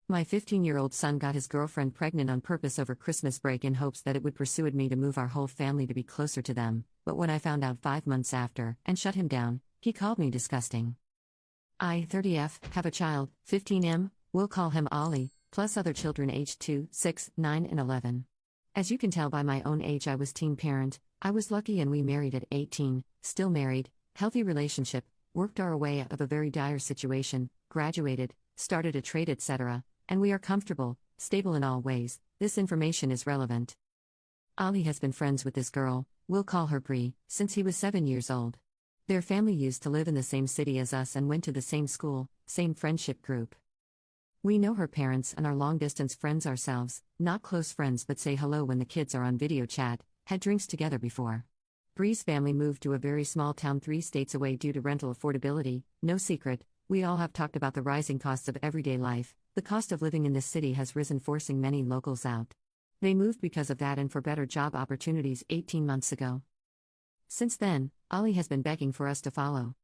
My 15-year-old son got his girlfriend pregnant on purpose over Christmas break in hopes that it would persuade me to move our whole family to be closer to them, but when I found out 5 months after and shut him down, he called me disgusting. I, 30F, have a child, 15M, we'll call him Ollie, plus other children aged 2, 6, 9 and 11. As you can tell by my own age, I was teen parent. I was lucky and we married at 18, still married, healthy relationship, worked our way out of a very dire situation, graduated, started a trade etc., and we are comfortable, stable in all ways. This information is relevant. Ollie has been friends with this girl, we'll call her Bree, since he was 7 years old. Their family used to live in the same city as us and went to the same school, same friendship group. We know her parents and are long-distance friends ourselves, not close friends but say hello when the kids are on video chat, had drinks together before. Bree's family moved to a very small town 3 states away due to rental affordability. No secret, we all have talked about the rising costs of everyday life. The cost of living in this city has risen, forcing many locals out. They moved because of that and for better job opportunities 18 months ago. Since then, Ollie has been begging for us to follow,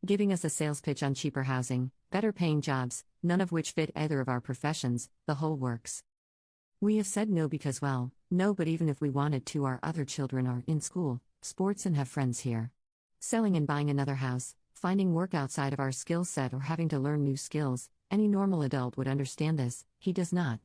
giving us a sales pitch on cheaper housing, better paying jobs, none of which fit either of our professions, the whole works. We have said no because, well, no, but even if we wanted to, our other children are in school, sports and have friends here. Selling and buying another house, finding work outside of our skill set or having to learn new skills, any normal adult would understand this, he does not.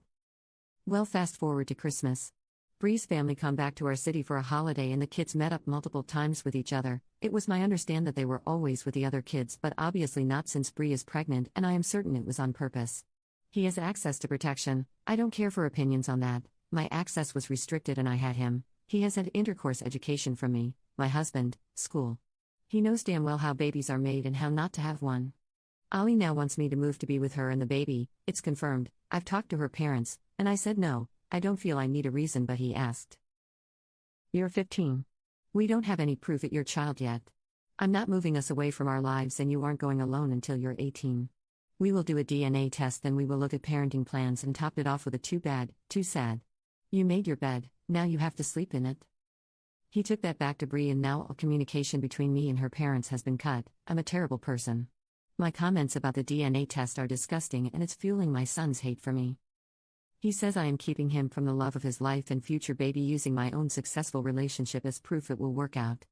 Well, fast forward to Christmas. Bree's family come back to our city for a holiday and the kids met up multiple times with each other. It was my understanding that they were always with the other kids, but obviously not since Bree is pregnant, and I am certain it was on purpose. He has access to protection. I don't care for opinions on that. My access was restricted and I had him. He has had intercourse education from me, my husband, school. He knows damn well how babies are made and how not to have one. Ollie now wants me to move to be with her and the baby. It's confirmed. I've talked to her parents, and I said no. I don't feel I need a reason, but he asked. You're 15. We don't have any proof at your child yet. I'm not moving us away from our lives and you aren't going alone until you're 18. We will do a DNA test, then we will look at parenting plans and topped it off with a too bad, too sad. You made your bed, now you have to sleep in it. He took that back to Bree and now all communication between me and her parents has been cut. I'm a terrible person. My comments about the DNA test are disgusting and it's fueling my son's hate for me. He says I am keeping him from the love of his life and future baby, using my own successful relationship as proof it will work out.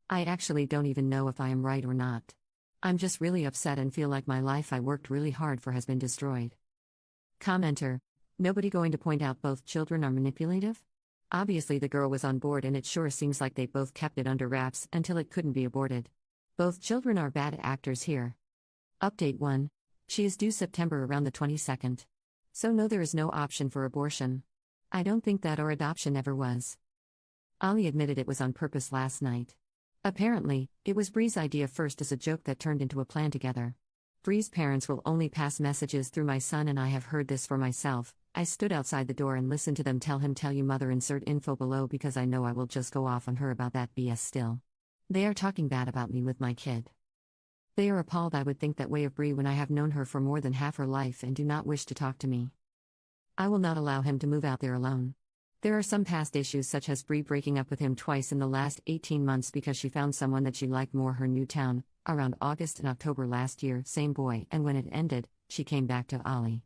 I actually don't even know if I am right or not. I'm just really upset and feel like my life I worked really hard for has been destroyed. Commenter: nobody going to point out both children are manipulative? Obviously the girl was on board and it sure seems like they both kept it under wraps until it couldn't be aborted. Both children are bad actors here. Update 1. She is due September around the 22nd. So no, there is no option for abortion. I don't think that or adoption ever was. Ollie admitted it was on purpose last night. Apparently, it was Bree's idea first as a joke that turned into a plan together. Bree's parents will only pass messages through my son and I have heard this for myself. I stood outside the door and listened to them tell him tell you mother, insert info below, because I know I will just go off on her about that BS still. They are talking bad about me with my kid. They are appalled I would think that way of Bree when I have known her for more than half her life and do not wish to talk to me. I will not allow him to move out there alone. There are some past issues such as Bree breaking up with him twice in the last 18 months because she found someone that she liked more, her new town, around August and October last year, same boy, and when it ended, she came back to Ollie.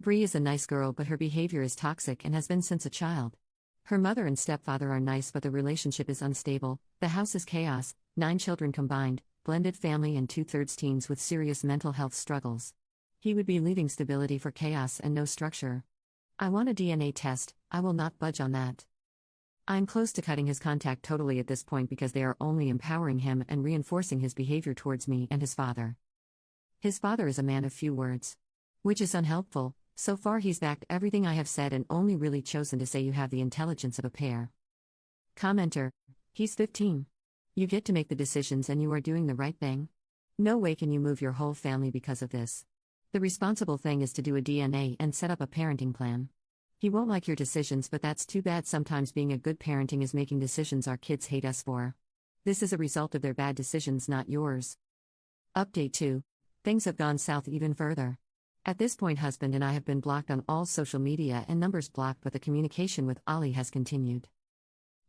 Bree is a nice girl but her behavior is toxic and has been since a child. Her mother and stepfather are nice but the relationship is unstable, the house is chaos, 9 children combined, blended family and 2/3 teens with serious mental health struggles. He would be leaving stability for chaos and no structure. I want a DNA test, I will not budge on that. I'm close to cutting his contact totally at this point because they are only empowering him and reinforcing his behavior towards me and his father. His father is a man of few words, which is unhelpful. So far he's backed everything I have said and only really chosen to say you have the intelligence of a pair. Commenter: he's 15. You get to make the decisions and you are doing the right thing. No way can you move your whole family because of this. The responsible thing is to do a DNA and set up a parenting plan. He won't like your decisions, but that's too bad. Sometimes being a good parenting is making decisions our kids hate us for. This is a result of their bad decisions, not yours. Update 2. Things have gone south even further. At this point, husband and I have been blocked on all social media and numbers blocked, but the communication with Ollie has continued.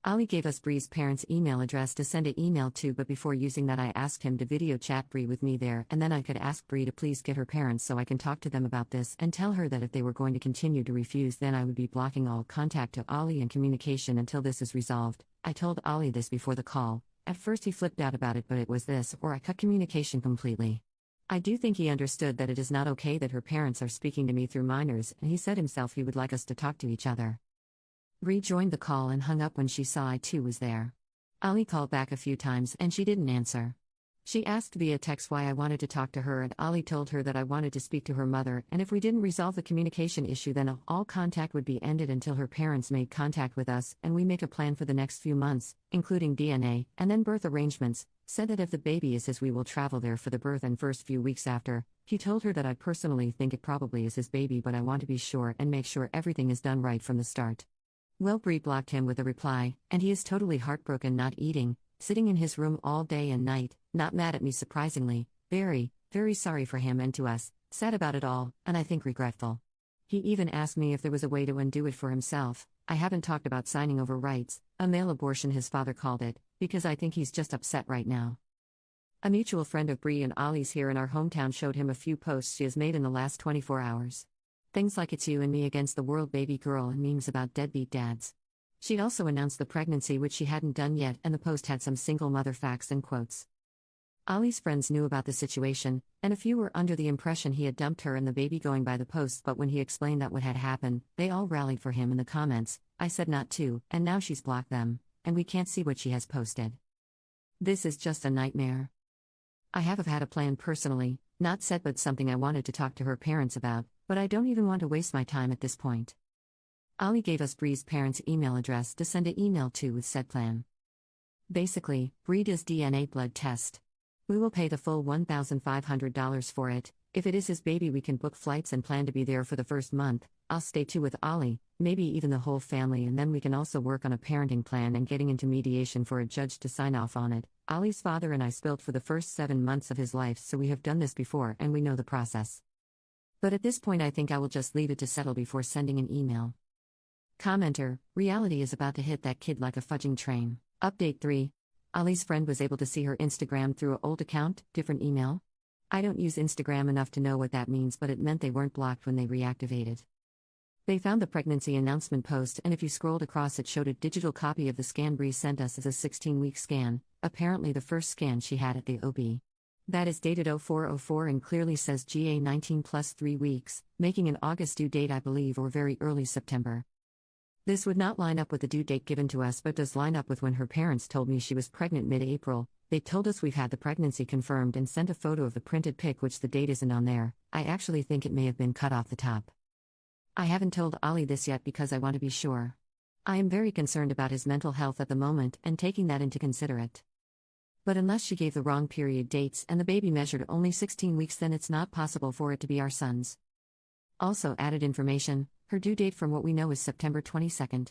Ali gave us Bree's parents' email address to send an email to, but before using that, I asked him to video chat Bree with me there, and then I could ask Bree to please get her parents so I can talk to them about this and tell her that if they were going to continue to refuse, then I would be blocking all contact to Ali and communication until this is resolved. I told Ali this before the call. At first, he flipped out about it, but it was this or I cut communication completely. I do think he understood that it is not okay that her parents are speaking to me through minors, and he said himself he would like us to talk to each other. Bree joined the call and hung up when she saw I too was there. Ali called back a few times and she didn't answer. She asked via text why I wanted to talk to her, and Ali told her that I wanted to speak to her mother, and if we didn't resolve the communication issue, then all contact would be ended until her parents made contact with us and we make a plan for the next few months, including DNA and then birth arrangements. Said that if the baby is his, we will travel there for the birth and first few weeks after. He told her that I personally think it probably is his baby, but I want to be sure and make sure everything is done right from the start. Well, Bree blocked him with a reply, and he is totally heartbroken, not eating, sitting in his room all day and night, not mad at me surprisingly, very, very sorry for him and to us, sad about it all, and I think regretful. He even asked me if there was a way to undo it for himself. I haven't talked about signing over rights, a male abortion his father called it, because I think he's just upset right now. A mutual friend of Bree and Ollie's here in our hometown showed him a few posts she has made in the last 24 hours. Things like "It's you and me against the world, baby girl," and memes about deadbeat dads. She'd also announced the pregnancy, which she hadn't done yet, and the post had some single mother facts and quotes. Ollie's friends knew about the situation, and a few were under the impression he had dumped her and the baby going by the post, but when he explained that what had happened, they all rallied for him in the comments. I said not to, and now she's blocked them, and we can't see what she has posted. This is just a nightmare. I have had a plan personally, not set, but something I wanted to talk to her parents about, but I don't even want to waste my time at this point. Ali gave us Bree's parents' email address to send an email to with said plan. Basically, Bree does DNA blood test. We will pay the full $1,500 for it. If it is his baby, we can book flights and plan to be there for the first month. I'll stay too with Ali, maybe even the whole family, and then we can also work on a parenting plan and getting into mediation for a judge to sign off on it. Ali's father and I spilled for the first 7 months of his life, so we have done this before and we know the process. But at this point I think I will just leave it to settle before sending an email. Commenter: reality is about to hit that kid like a fudging train. Update 3. Ali's friend was able to see her Instagram through an old account, different email. I don't use Instagram enough to know what that means, but it meant they weren't blocked when they reactivated. They found the pregnancy announcement post, and if you scrolled across, it showed a digital copy of the scan Bree sent us as a 16-week scan, apparently the first scan she had at the OB. That is dated 0404 and clearly says GA19 plus 3 weeks, making an August due date, I believe, or very early September. This would not line up with the due date given to us, but does line up with when her parents told me she was pregnant mid-April. They told us we've had the pregnancy confirmed and sent a photo of the printed pic, which the date isn't on there. I actually think it may have been cut off the top. I haven't told Ali this yet because I want to be sure. I am very concerned about his mental health at the moment and taking that into consideration. But unless she gave the wrong period dates and the baby measured only 16 weeks, then it's not possible for it to be our son's. Also added information, her due date from what we know is September 22nd.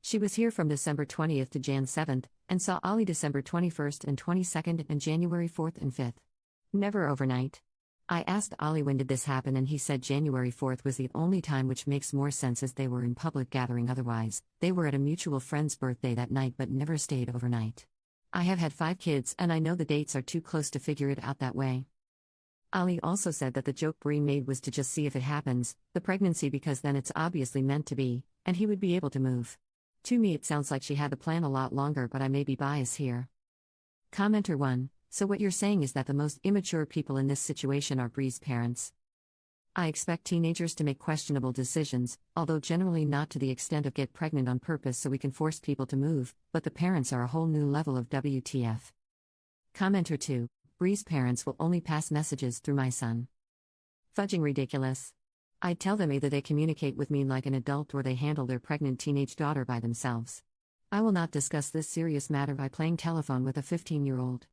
She was here from December 20th to Jan 7th, and saw Ali December 21st and 22nd and January 4th and 5th. Never overnight. I asked Ali when did this happen, and he said January 4th was the only time, which makes more sense as they were in public gathering otherwise. They were at a mutual friend's birthday that night but never stayed overnight. I have had 5 kids and I know the dates are too close to figure it out that way. Ali also said that the joke Bree made was to just see if it happens, the pregnancy, because then it's obviously meant to be, and he would be able to move. To me it sounds like she had the plan a lot longer, but I may be biased here. Commenter 1. So what you're saying is that the most immature people in this situation are Bree's parents. I expect teenagers to make questionable decisions, although generally not to the extent of get pregnant on purpose so we can force people to move, but the parents are a whole new level of WTF. Commenter 2. Bree's parents will only pass messages through my son. Fudging ridiculous. I'd tell them either they communicate with me like an adult or they handle their pregnant teenage daughter by themselves. I will not discuss this serious matter by playing telephone with a 15-year-old.